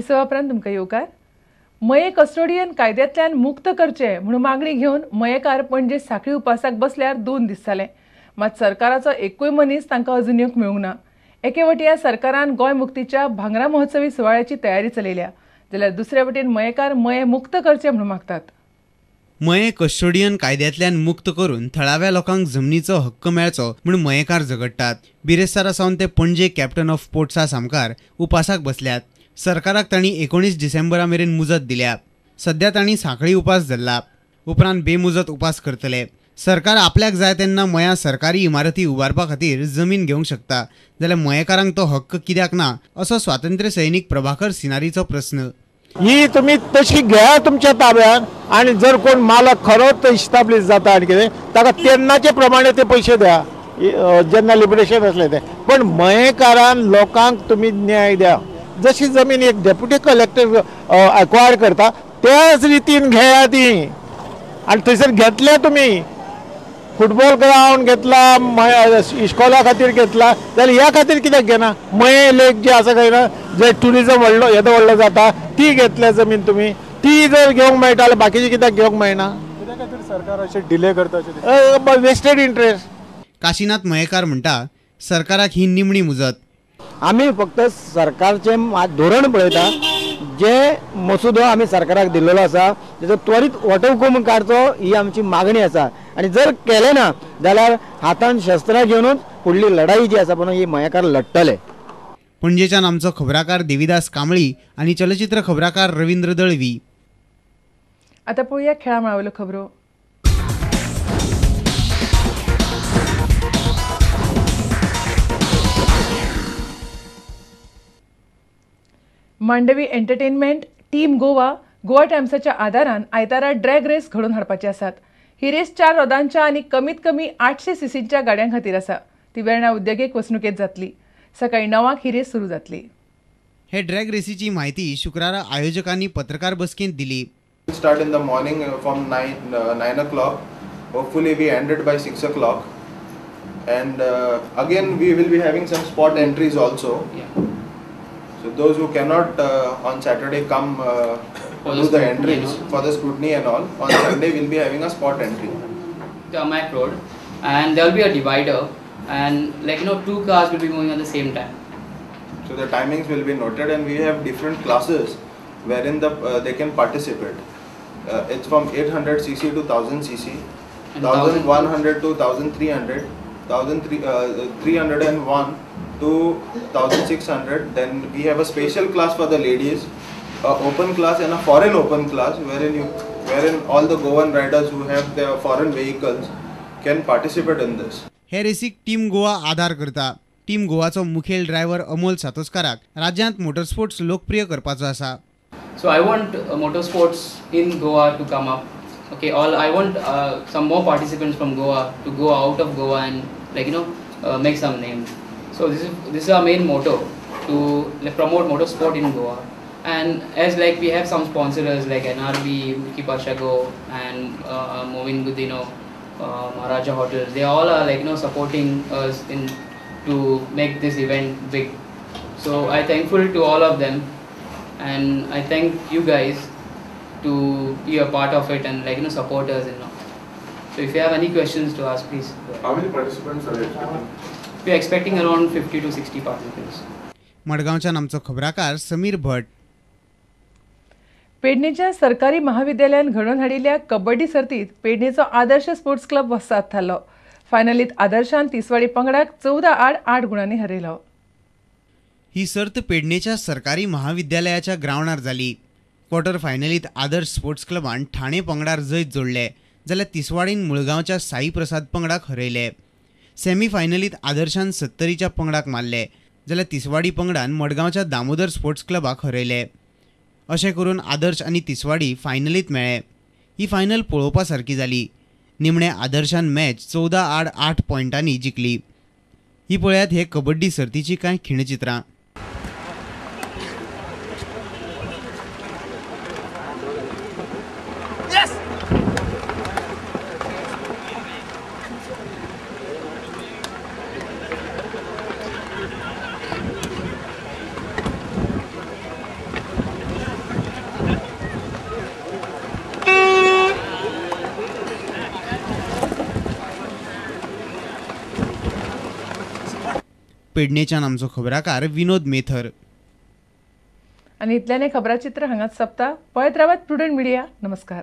विसवा उपरांत तुमकां येवकार. मये कस्टोडियन कायद्यांतल्यान मुक्त करचे म्हणून मागणी घेवन मयेकार पणजे सांखळी उपासाक बसल्यार 2 दीस जाले. मात सरकाराचो एकूय मनीस तांकां अजून येवंक मेळूंक ना. एके वटेन सरकारान गोंय मुक्तीच्या भांगरा महोत्सवी सुवाळ्याची तयारी चलयल्या, जाल्यार दुसरे वटेन मयेकार मये मुक्त करचे म्हणून मागतात. मये कस्टोडियन कायद्यांतल्यान मुक्त करून थळाव्या लोकांक जमनीचो हक्क मेळचो म्हणून मयेकार झगडटात. बिरेस्तारा सावन ते पणजे कॅप्टन ऑफ पोर्ट्सा सामकार उपासाक बसल्यात. सरकाराक तांणी 19 डिसेंबरा मेरेन मुजत दिल्या. सध्या तांणी सांखळी उपास धरला. उपरांत बेमुजत उपास करतले. सरकार आपल्याक जाय तेन्ना मया सरकारी इमारती उबारपा खातीर जमीन घेवंक शकता, जाल्यार मयेकारांक तो हक्क कित्याक ना असो स्वातंत्र्य सैनीक प्रभाकर सिनारीचो प्रस्न. ही तुम्ही तशी घ्या तुमच्या ताब्यात आणि जर कोण मालक खरोच इस्टाब्लिश जाता आणि कितें ताका तेन्नाचे प्रमाणे ते पयशे द्या जेन्ना लिबरेशन असले ते. पण मयेकारान लोकांक तुम्ही न्याय द्या. जशी जमीन एक डेप्युटी कलेक्टर अक्वायर करता त्याच रितीन घेया ती. आणि थंयसर घेतले तुम्ही फुटबॉल ग्राउंड घेतला, इस्कॉला खातीर घेतला, जाल्यार ह्या खातीर कित्याक घेना. मये लेक जे आसा काय ना जे ट्युरिजम व्हडलो जाता ती घेतल्या जमीन तुम्ही, ती जर घेवंक मेळटा जाल्यार बाकीचे कित्याक घेवंक मेळना. कित्या खातीर सरकार अशें डिले करता वेस्टेड इंट्रस्ट. काशीनाथ मयेकार म्हणटा सरकाराक ही निमणी मुजत. आम्ही फक्त सरकारचे धोरण पळयता. जे मसुदो आम्ही सरकाराक दिल्लो आसा तेजो त्वरित वटहुकूम काडचो ही आमची मागणी आसा. आणि जर केले ना जाल्यार हातान शस्त्रां घेवनूच फुडली लढाई जी आसा पळय ही मयेकार लढटले. पणजेच्यान आमचो खबराकार देविदास कांबळी आणि चलचित्र खबराकार रवींद्र दळवी. आता पळोवया खेळा मळावल्यो खबरो. मांडवी एंटरटेनमेंट टीम गोवा टायम्साच्या आदारान आयतारा ड्रॅग रेस घडोवन हाडपाचे आसात. ही रेस 4 रोदांच्या आनी कमीत कमी 800 सीसींच्या गाड्यां खातीर आसा. ती वेर्णा उद्देगीक वसणुकेंत जातली. सकाळी 9 ही रेस सुरू जातली. हे ड्रॅग रेसीची माहिती शुक्रारा आयोजकांनी पत्रकार बसकेंत दिली. Start in the morning from 9 o'clock. Hopefully we end it by 6 o'clock. And again we will be having some spot entries also. Yeah. So those who cannot on Saturday come do the entries for the scrutiny and all, on Sunday we'll be having a spot entry. The Amac Road, and there will be a divider, and 2 cars will be moving at the same time. So the timings will be noted, and we have different classes wherein they can participate. It's from 800 cc to 1000 cc, 1100 to 1300, 301 to 1600. Then we have a special class for the ladies, a open class and a foreign open class wherein all the Goan riders who have their foreign vehicles can participate in this. हे रेसीक team Goa आधार करता. Team गोवाचो मुखेल driver Amol सातोस्काराक राज्यांत motorsports लोकप्रिय करपाचो आसा. So I want motorsports in Goa to come up. Okay, I want some more participants from Goa to go out of Goa and make some name. So this is our main motto, to promote motorsport in Goa. And as we have some sponsors like NRB, Mickey Pashago, and Movin Budino, Maharaja Hotels. They all are supporting us to make this event big. So I'm thankful to all of them, and I thank you guys to be a part of it and support us and all. So if you have any questions to ask, please. How many participants are expecting? We are expecting around 50 to 60 participants. मडगांवच्यान आमचो खबराकार समीर भट. पेडणेच्या सरकारी महाविद्यालयान घडोवन हाडिल्ल्या कबड्डी सर्तीत पेडणेचो आदर्श sports club वस्ताद थारलो. फायनलीत आदर्शान तिसवाडी पंगडाक 14 आड 8 गुणांनी हरयलो. ही सर्त पेडणेच्या सरकारी महाविद्यालयाच्या ग्राउंडार जाली. क्वॉर्टर फायनलीत आदर्श स्पोर्ट्स क्लबान ठाणे पंगडार जैत जोडले, जाल्यार तिसवाडीन मुळगांवच्या साई प्रसाद पंगडाक हरयले. सेमी फायनलीत आदर्शान 70च्या पंगडाक मारले, जाल्यार तिसवाडी पंगडान मडगांवच्या दामोदर स्पोर्ट्स क्लबाक हरयले. अशें करून आदर्श आनी तिसवाडी फायनलीत मेळ्ळे. ही फायनल पळोवपा सारकी जाली. निमणे आदर्शान मॅच 14 आड 8 पॉयंटांनी जिखली. ही पळयात हे कबड्डी सर्तीची कांय खिणचित्रां. पेडणेच्यान आमचो खबराकार विनोद मेथर. आणि इतल्याने खबराचित्र हांगाच सोंपता. पळयत रावात प्रुडंट मिडिया. नमस्कार.